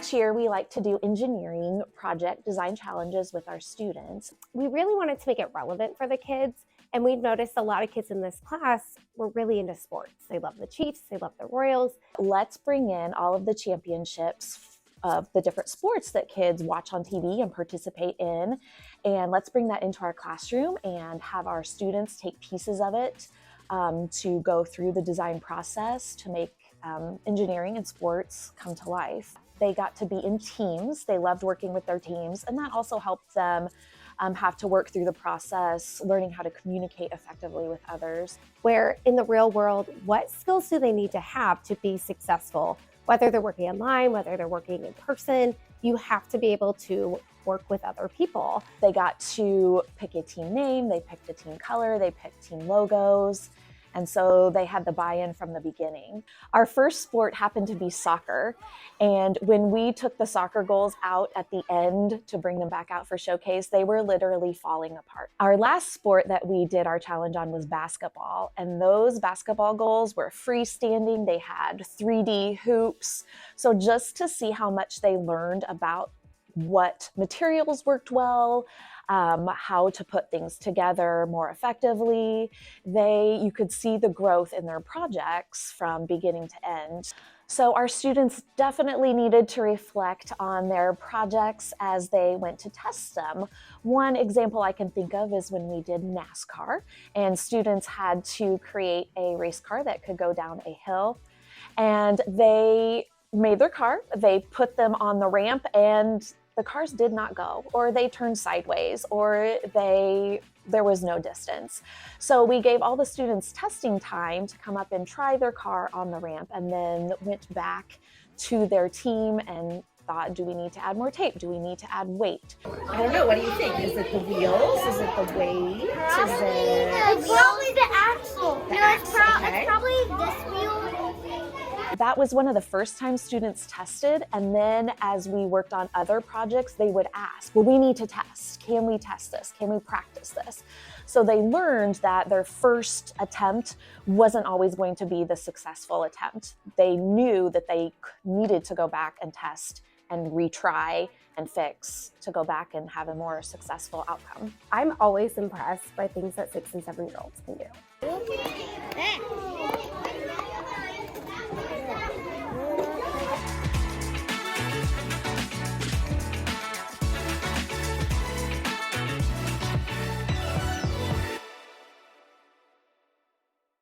Each year we like to do engineering project design challenges with our students. We really wanted to make it relevant for the kids, and we noticed a lot of kids in this class were really into sports. They love the Chiefs, they love the Royals. Let's bring in all of the championships of the different sports that kids watch on TV and participate in, and let's bring that into our classroom and have our students take pieces of it to go through the design process to make engineering and sports come to life. They got to be in teams. They loved working with their teams, and that also helped them have to work through the process, learning how to communicate effectively with others. Where in the real world, what skills do they need to have to be successful? Whether they're working online, whether they're working in person, you have to be able to work with other people. They got to pick a team name, they picked a team color, they picked team logos, and so they had the buy-in from the beginning. Our first sport happened to be soccer, and when we took the soccer goals out at the end to bring them back out for showcase, they were literally falling apart. Our last sport that we did our challenge on was basketball, and those basketball goals were freestanding. They had 3D hoops, so just to see how much they learned about what materials worked well, how to put things together more effectively. You could see the growth in their projects from beginning to end. So our students definitely needed to reflect on their projects as they went to test them. One example I can think of is when we did NASCAR, and students had to create a race car that could go down a hill, and they made their car, they put them on the ramp, and the cars did not go, or they turned sideways, or there was no distance. So we gave all the students testing time to come up and try their car on the ramp, and then went back to their team and thought, do we need to add more tape? Do we need to add weight? I don't know, what do you think? Is it the wheels? Is it the weight? It's probably the axle. It's probably this wheel. That was one of the first times students tested, and then as we worked on other projects, they would ask, well, we need to test. Can we test this? Can we practice this? So they learned that their first attempt wasn't always going to be the successful attempt. They knew that they needed to go back and test and retry and fix to go back and have a more successful outcome. I'm always impressed by things that 6 and 7-year-olds can do.